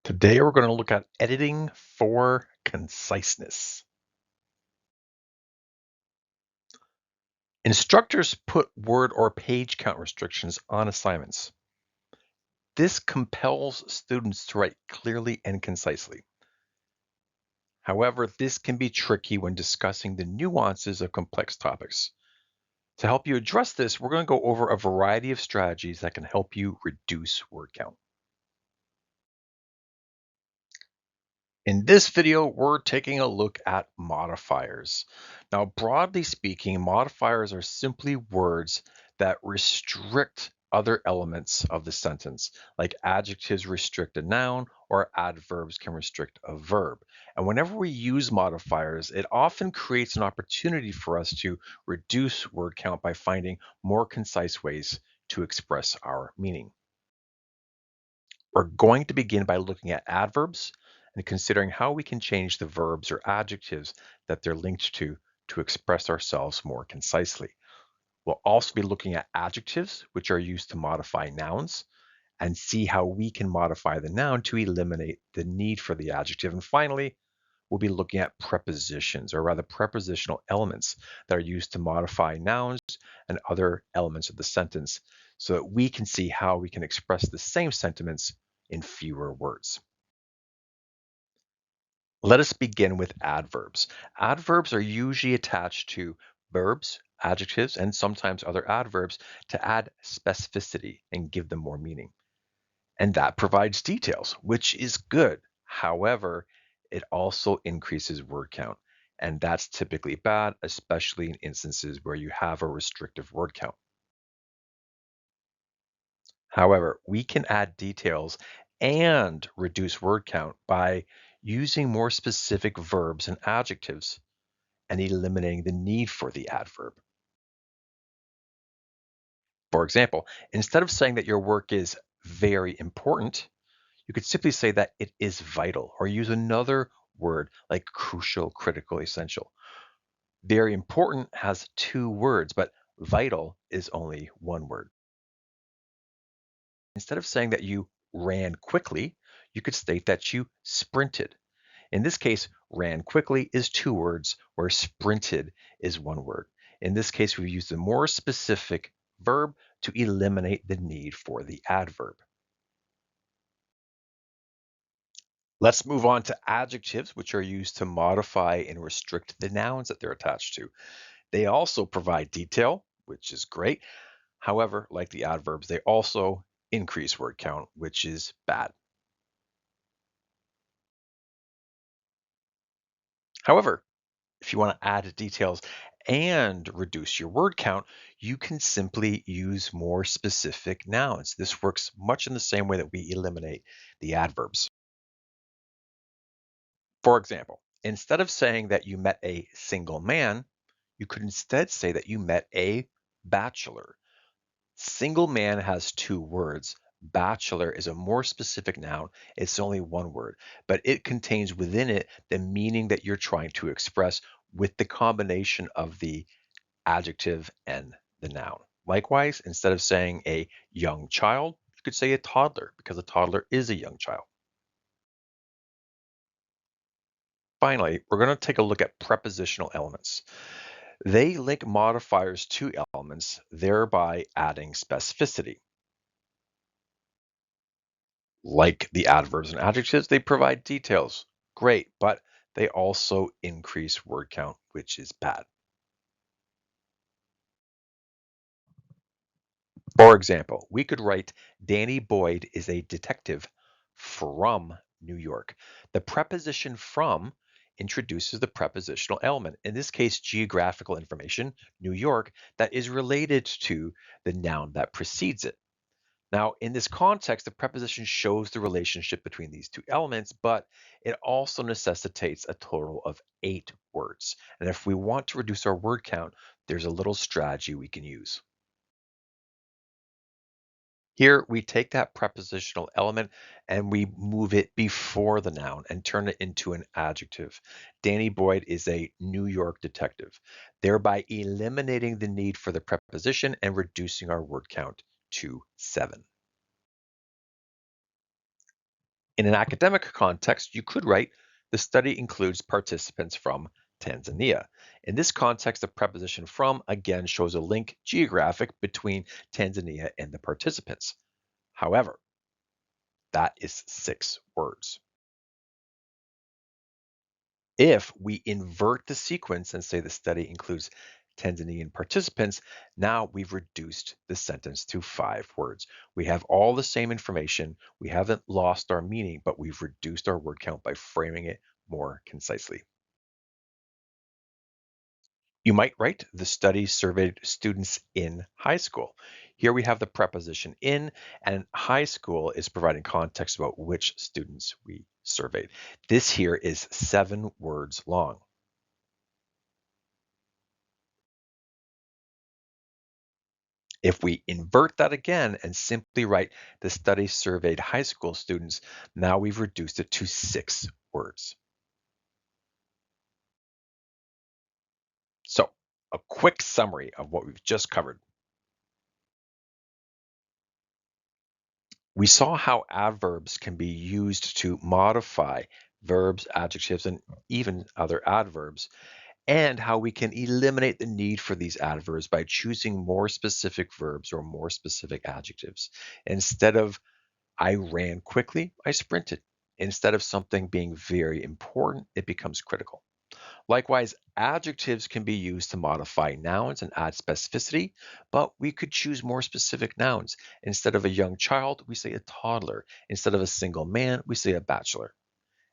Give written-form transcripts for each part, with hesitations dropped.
Today we're going to look at editing for conciseness. Instructors put word or page count restrictions on assignments. This compels students to write clearly and concisely. However, this can be tricky when discussing the nuances of complex topics. To help you address this, we're going to go over a variety of strategies that can help you reduce word count. In this video, we're taking a look at modifiers. Now, broadly speaking, modifiers are simply words that restrict other elements of the sentence, like adjectives restrict a noun or adverbs can restrict a verb. And whenever we use modifiers, it often creates an opportunity for us to reduce word count by finding more concise ways to express our meaning. We're going to begin by looking at adverbs and considering how we can change the verbs or adjectives that they're linked to express ourselves more concisely. We'll also be looking at adjectives, which are used to modify nouns, and see how we can modify the noun to eliminate the need for the adjective. And finally, we'll be looking at prepositions, or rather prepositional elements that are used to modify nouns and other elements of the sentence so that we can see how we can express the same sentiments in fewer words. Let us begin with adverbs. Adverbs are usually attached to verbs, adjectives, and sometimes other adverbs to add specificity and give them more meaning. And that provides details, which is good. However, it also increases word count. And that's typically bad, especially in instances where you have a restrictive word count. However, we can add details and reduce word count by using more specific verbs and adjectives and eliminating the need for the adverb. For example, instead of saying that your work is very important, you could simply say that it is vital or use another word like crucial, critical, essential. Very important has two words, but vital is only one word. Instead of saying that you ran quickly, you could state that you sprinted. In this case, ran quickly is two words, where sprinted is one word. In this case, we've used a more specific verb to eliminate the need for the adverb. Let's move on to adjectives, which are used to modify and restrict the nouns that they're attached to. They also provide detail, which is great. However, like the adverbs, they also increase word count, which is bad. However, if you want to add details and reduce your word count, you can simply use more specific nouns. This works much in the same way that we eliminate the adverbs. For example, instead of saying that you met a single man, you could instead say that you met a bachelor. Single man has two words. Bachelor is a more specific noun. It's only one word, but it contains within it the meaning that you're trying to express with the combination of the adjective and the noun. Likewise, instead of saying a young child, you could say a toddler because a toddler is a young child. Finally, we're going to take a look at prepositional elements. They link modifiers to elements, thereby adding specificity. Like the adverbs and adjectives, they provide details. Great, but they also increase word count, which is bad. For example, we could write Danny Boyd is a detective from New York. The preposition from introduces the prepositional element, in this case, geographical information, New York, that is related to the noun that precedes it. Now, in this context, the preposition shows the relationship between these two elements, but it also necessitates a total of 8 words. And if we want to reduce our word count, there's a little strategy we can use. Here, we take that prepositional element and we move it before the noun and turn it into an adjective. Danny Boyd is a New York detective, thereby eliminating the need for the preposition and reducing our word count to 7. In an academic context, you could write, the study includes participants from Tanzania. In this context, the preposition from again shows a link geographic between Tanzania and the participants. However, that is 6 words. If we invert the sequence and say the study includes Tanzanian participants, now we've reduced the sentence to 5 words. We have all the same information. We haven't lost our meaning, but we've reduced our word count by framing it more concisely. You might write, the study surveyed students in high school. Here we have the preposition in, and high school is providing context about which students we surveyed. This here is 7 words long. If we invert that again and simply write, the study surveyed high school students, now we've reduced it to 6 words. So, a quick summary of what we've just covered. We saw how adverbs can be used to modify verbs, adjectives, and even other adverbs, and how we can eliminate the need for these adverbs by choosing more specific verbs or more specific adjectives. Instead of I ran quickly, I sprinted. Instead of something being very important, it becomes critical. Likewise, adjectives can be used to modify nouns and add specificity, but we could choose more specific nouns. Instead of a young child, we say a toddler. Instead of a single man, we say a bachelor.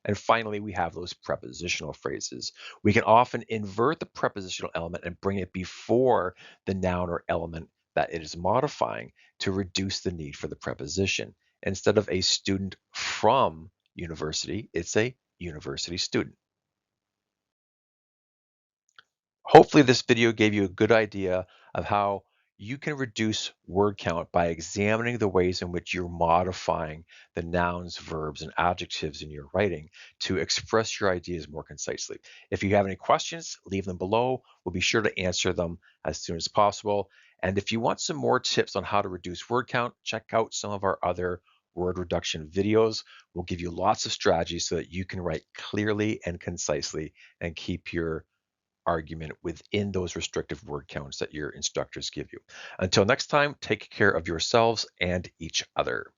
And finally, we have those prepositional phrases. We can often invert the prepositional element and bring it before the noun or element that it is modifying to reduce the need for the preposition. Instead of a student from university, it's a university student. Hopefully this video gave you a good idea of how you can reduce word count by examining the ways in which you're modifying the nouns, verbs, and adjectives in your writing to express your ideas more concisely. If you have any questions, leave them below. We'll be sure to answer them as soon as possible. And if you want some more tips on how to reduce word count, check out some of our other word reduction videos. We'll give you lots of strategies so that you can write clearly and concisely and keep your argument within those restrictive word counts that your instructors give you. Until next time, take care of yourselves and each other.